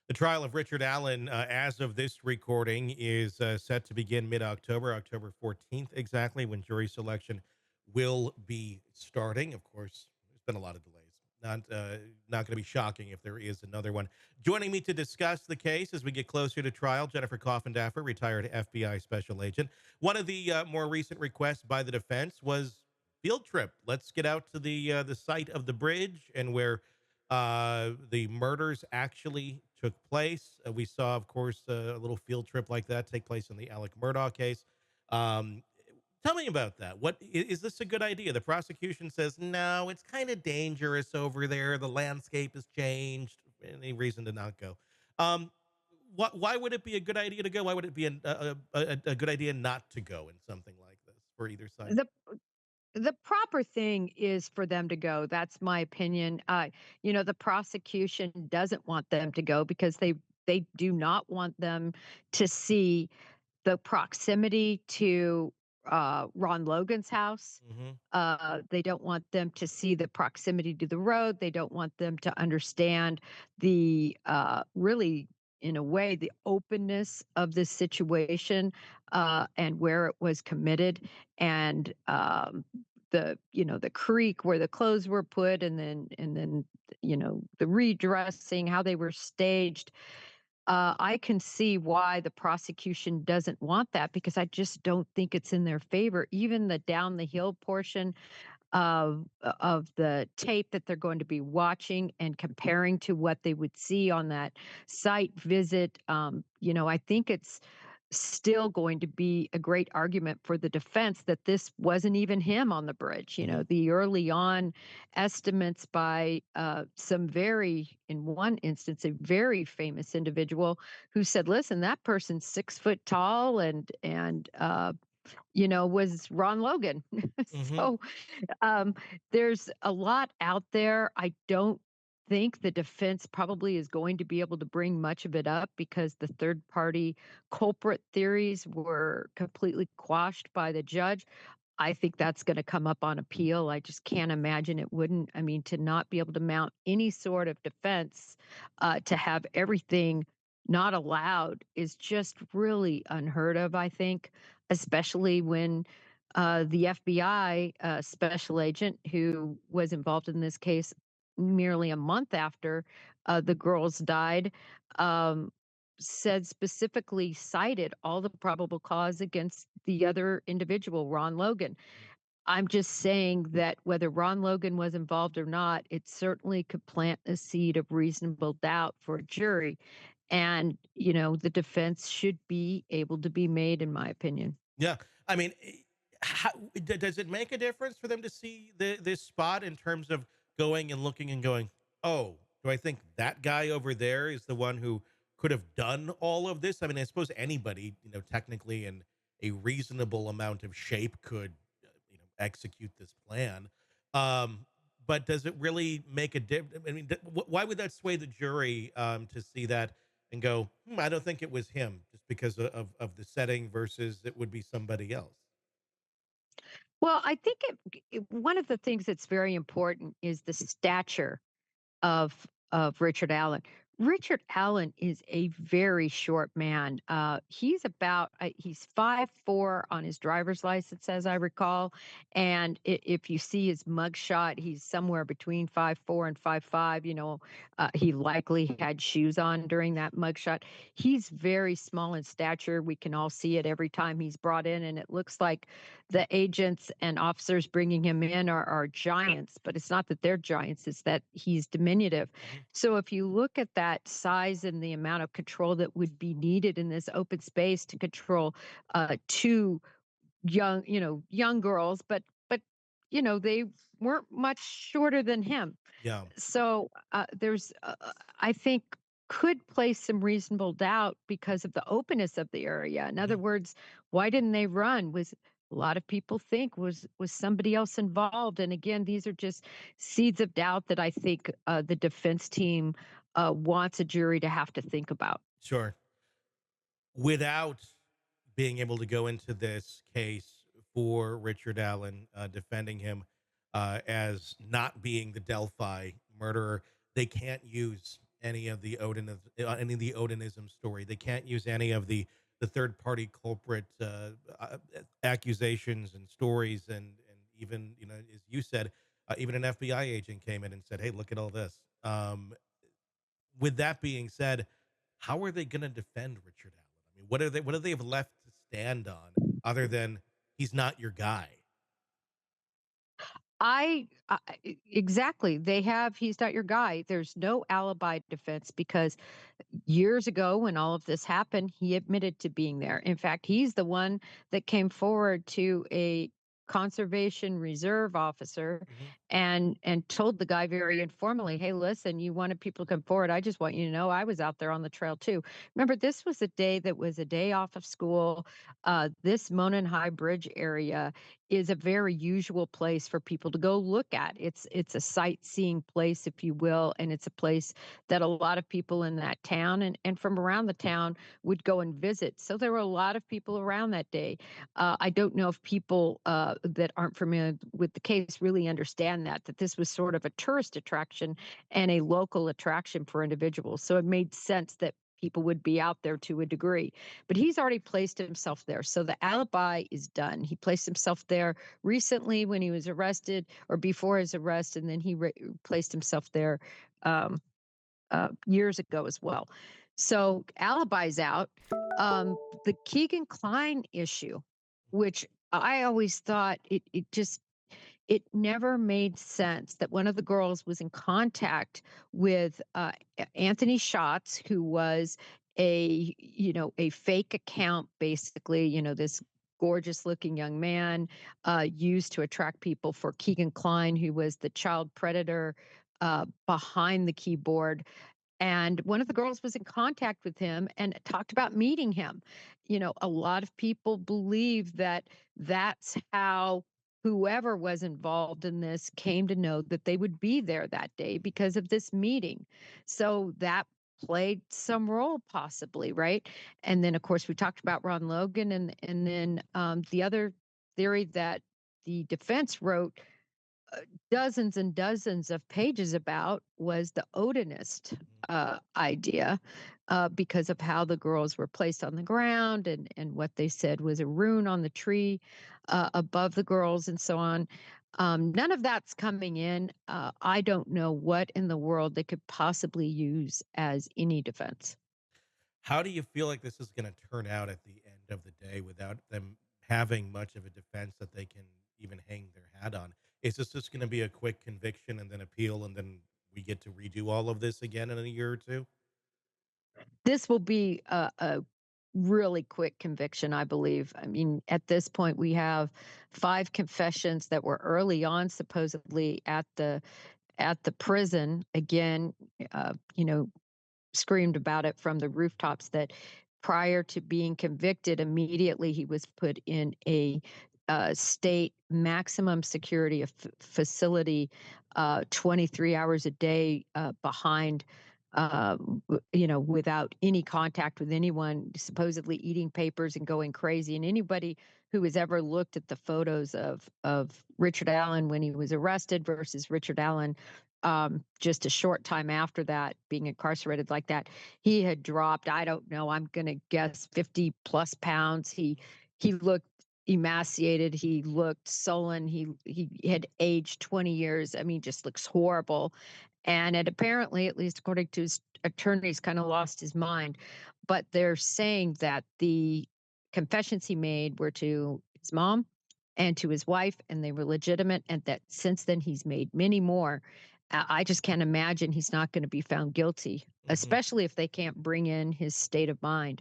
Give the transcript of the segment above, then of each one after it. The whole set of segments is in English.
The trial of Richard Allen, as of this recording, is set to begin mid-October, October 14th, exactly when jury selection will be starting. Of course, there's been a lot of delays. Not going to be shocking if there is another one. Joining me to discuss the case as we get closer to trial, Jennifer Coffindaffer, retired FBI special agent. One of the more recent requests by the defense was field trip. Let's get out to the site of the bridge and where the murders actually took place. We saw, of course, a little field trip like that take place in the Alec Murdaugh case. Um, Tell me about that. Is this a good idea? The prosecution says no, it's kind of dangerous over there. The landscape has changed. Any reason to not go? Um, why would it be a good idea to go? Why would it be a good idea not to go in something like this for either side? The the proper thing is for them to go. That's my opinion. The prosecution doesn't want them to go because they do not want them to see the proximity to Ron Logan's house. Hmm. They don't want them to see the proximity to the road. They don't want them to understand the really, in a way, the openness of this situation and where it was committed, and the creek where the clothes were put, and then the redressing, how they were staged. I can see why the prosecution doesn't want that because I just don't think it's in their favor. Even the down the hill portion of the tape that they're going to be watching and comparing to what they would see on that site visit, I think it's still going to be a great argument for the defense that this wasn't even him on the bridge. Hmm. The early on estimates by some very, in one instance, a very famous individual who said, "Listen, that person's 6 foot tall and was Ron Logan." Hmm. So um, there's a lot out there. I don't think the defense probably is going to be able to bring much of it up because the third party culprit theories were completely quashed by the judge. I think that's going to come up on appeal. I just can't imagine it wouldn't. I mean, to not be able to mount any sort of defense, to have everything not allowed is just really unheard of, I think, especially when the FBI special agent who was involved in this case merely a month after the girls died um, said specifically cited all the probable cause against the other individual, Ron Logan. I'm just saying that whether Ron Logan was involved or not, it certainly could plant a seed of reasonable doubt for a jury. And, the defense should be able to be made, in my opinion. Yeah, I mean, does it make a difference for them to see this spot in terms of going and looking and going, oh, do I think that guy over there is the one who could have done all of this? I mean, I suppose anybody, technically in a reasonable amount of shape could, execute this plan. Um, but does it really make a difference? I mean, why would that sway the jury to see that and go, I don't think it was him, just because of the setting versus it would be somebody else. Well, I think one of the things that's very important is the stature of Richard Allen. Richard Allen is a very short man. He's 5'4" on his driver's license, as I recall, and if you see his mugshot, he's somewhere between 5'4" and 5'5". He likely had shoes on during that mugshot. He's very small in stature. We can all see it every time he's brought in, and it looks like the agents and officers bringing him in are giants, but it's not that they're giants, it's that he's diminutive. Mhm. So if you look at that size and the amount of control that would be needed in this open space to control two young girls, but they weren't much shorter than him. Yeah. So there's, I think, could place some reasonable doubt because of the openness of the area. In other Mhm. words, why didn't they run? Was a lot of people think was somebody else involved? And again, these are just seeds of doubt that I think the defense team wants a jury to have to think about. Sure. Without being able to go into this case for Richard Allen, defending him as not being the Delphi murderer, they can't use any of the Odinism story. They can't use any of the third party culprit accusations and stories, and even, as you said, even an FBI agent came in and said, "Hey, look at all this." With that being said, how are they going to defend Richard Allen? I mean, what do they have left to stand on other than he's not your guy? Exactly. They have he's not your guy. There's no alibi defense because years ago when all of this happened, he admitted to being there. In fact, he's the one that came forward to a conservation reserve officer Hmm. and told the guy very informally, "Hey, listen, you wanted people to come forward. I just want you to know I was out there on the trail too." Remember, this was a day that was a day off of school. This Monon High Bridge area is a very usual place for people to go look at. It's a sightseeing place, if you will, and it's a place that a lot of people in that town and from around the town would go and visit. So there were a lot of people around that day. I don't know if people that aren't familiar with the case really understand that this was sort of a tourist attraction and a local attraction for individuals. So it made sense that people would be out there to a degree. But he's already placed himself there. So the alibi is done. He placed himself there recently when he was arrested or before his arrest, and then he placed himself there um, years ago as well. So alibis out. The Keegan Klein issue, which I always thought it never made sense that one of the girls was in contact with Anthony Schatz, who was a fake account, basically, this gorgeous looking young man used to attract people for Keegan Klein, who was the child predator behind the keyboard. And one of the girls was in contact with him and talked about meeting him. A lot of people believe that that's how whoever was involved in this came to know that they would be there that day because of this meeting. So that played some role possibly, right? And then of course we talked about Ron Logan and then the other theory that the defense wrote dozens and dozens of pages about was the Odinist idea because of how the girls were placed on the ground and what they said was a rune on the tree above the girls and so on. None of that's coming in. I don't know what in the world they could possibly use as any defense. How do you feel like this is going to turn out at the end of the day without them having much of a defense that they can even hang their hat on? Is this just going to be a quick conviction and then appeal, and then we get to redo all of this again in a year or two? This will be a really quick conviction, I believe. I mean, at this point, we have 5 confessions that were early on supposedly at the prison. Again, you know, screamed about it from the rooftops that prior to being convicted, immediately he was put in a state maximum security facility, 23 hours a day behind. Without any contact with anyone, supposedly eating papers and going crazy. And anybody who has ever looked at the photos of Richard Allen when he was arrested versus Richard Allen just a short time after that, being incarcerated like that, he had dropped, I don't know, I'm going to guess 50 plus pounds. He looked emaciated. He looked sullen. He had aged 20 years. I mean, just looks horrible. And it apparently, at least according to his attorneys, kind of lost his mind. But they're saying that the confessions he made were to his mom and to his wife, and they were legitimate, and that since then he's made many more. I just can't imagine he's not going to be found guilty, Hmm. especially if they can't bring in his state of mind.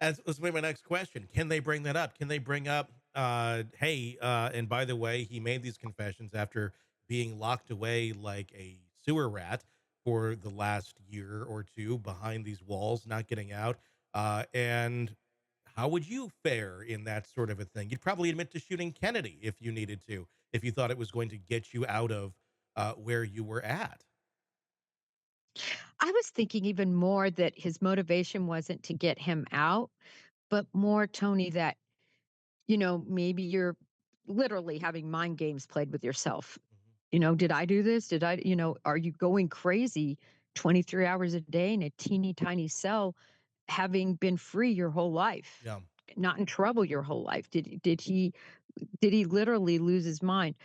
As was my next question, can they bring that up? Can they bring up, hey, and by the way, he made these confessions after being locked away like a sewer rat for the last year or two behind these walls, not getting out. And how would you fare in that sort of a thing? You'd probably admit to shooting Kennedy if you needed to, if you thought it was going to get you out of where you were at. I was thinking even more that his motivation wasn't to get him out, but more, Tony, that, maybe you're literally having mind games played with yourself. Mhm. Did I do this? Are you going crazy 23 hours a day in a teeny tiny cell, having been free your whole life, Yeah. not in trouble your whole life. Did he literally lose his mind?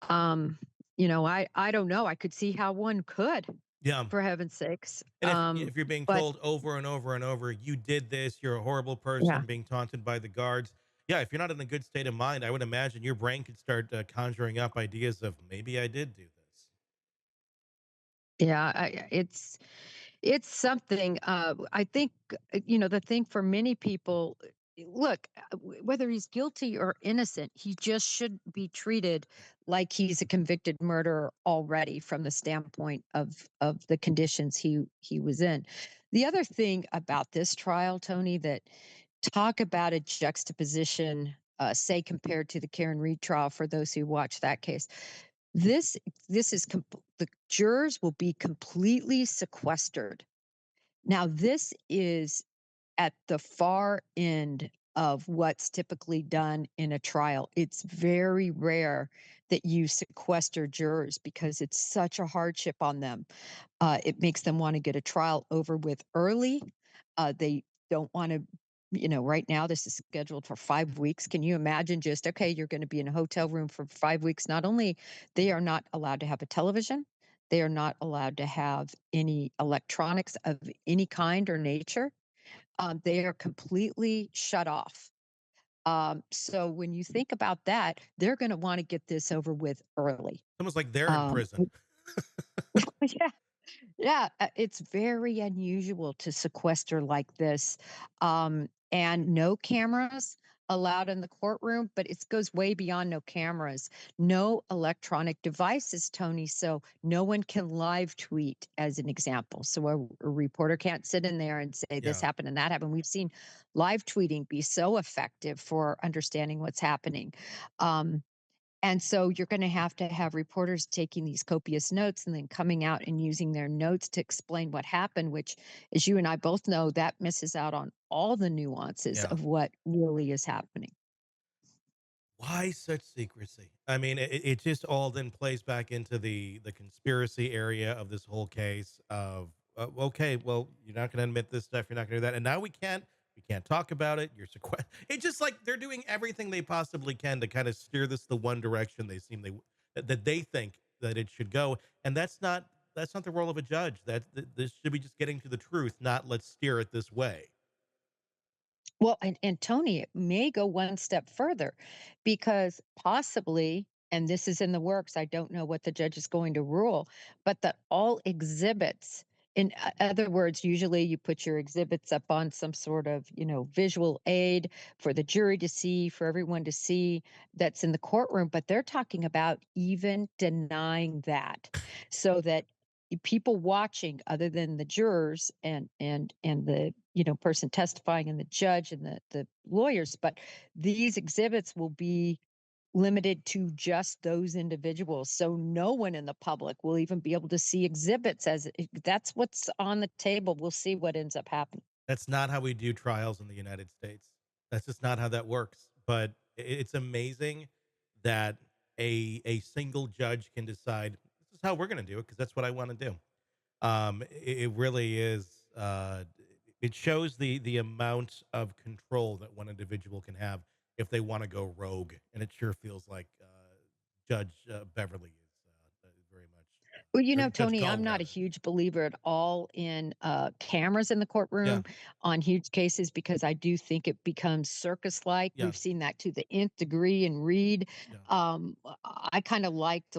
Um, I don't know. I could see how one could, Yeah. for heaven's sakes. And if you're being But told over and over and over, you did this, you're a horrible yeah. person, being taunted by the guards. Yeah, if you're not in a good state of mind, I would imagine your brain could start conjuring up ideas of maybe I did do this. Yeah, it's something. I think the thing for many people. Look, whether he's guilty or innocent, he just should be treated like he's a convicted murderer already, from the standpoint of the conditions he was in. The other thing about this trial, Tony, that talk about a juxtaposition, say compared to the Karen Reed trial, for those who watched that case. This this is the jurors will be completely sequestered. Now, this is at the far end of what's typically done in a trial. It's very rare that you sequester jurors because it's such a hardship on them. It makes them want to get a trial over with early. They don't want to, right now this is scheduled for 5 weeks. Can you imagine just, okay, you're going to be in a hotel room for 5 weeks? Not only they are not allowed to have a television, they are not allowed to have any electronics of any kind or nature. They are completely shut off. So when you think about that, they're going to want to get this over with early. Almost like they're in Um, prison. yeah, yeah, it's very unusual to sequester like this, and no cameras allowed in the courtroom, but it goes way beyond no cameras. No electronic devices, Tony, so no one can live tweet, as an example. So a reporter can't sit in there and say this Yeah. happened and that happened. We've seen live tweeting be so effective for understanding what's happening. Um, and so you're going to have reporters taking these copious notes and then coming out and using their notes to explain what happened, which, as you and I both know, that misses out on all the nuances Yeah. of what really is happening. Why such secrecy? I mean, it just all then plays back into the conspiracy area of this whole case of okay, well, you're not going to admit this stuff, you're not going to do that, and now we can't talk about it. You're sequestered. It's just like they're doing everything they possibly can to kind of steer this the one direction they seem that they think that it should go, and that's not the role of a judge. This should be just getting to the truth, not let's steer it this way. Well, and Tony, it may go one step further, because possibly, and this is in the works, I don't know what the judge is going to rule, but that all exhibits, in other words, usually you put your exhibits up on some sort of, visual aid for the jury to see, for everyone to see, that's in the courtroom. But they're talking about even denying that, so that people watching, other than the jurors and the person testifying and the judge and the lawyers, but these exhibits will be limited to just those individuals, so no one in the public will even be able to see exhibits. That's what's on the table. We'll see what ends up happening. That's not how we do trials in the United States. That's just not how that works. But it's amazing that a single judge can decide this is how we're going to do it because that's what I want to do. It really is. It shows the amount of control that one individual can have if they want to go rogue, and it sure feels like Judge Beverly is very much, Well, or Judge Tony, I'm Gall not a rather. huge believer at all in cameras in the Yeah, courtroom on huge cases, because I do think it becomes circus like. yeah, We've seen that to the nth degree in Reed. yeah, I kind of liked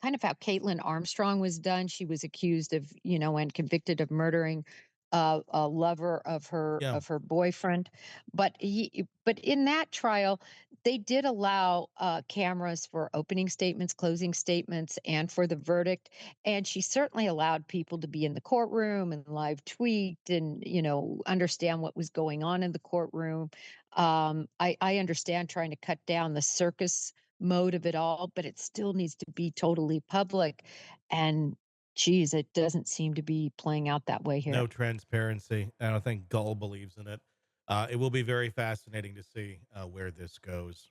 kind of how Caitlin Armstrong was done. She was accused of, and convicted of murdering a lover yeah. of her boyfriend. But in that trial, they did allow cameras for opening statements, closing statements, and for the verdict. And she certainly allowed people to be in the courtroom and live tweet and, understand what was going on in the courtroom. I understand trying to cut down the circus mode of it all, but it still needs to be totally public. And geez, it doesn't seem to be playing out that way No here. transparency. I don't think Gull believes in it. It will be very fascinating to see where this goes.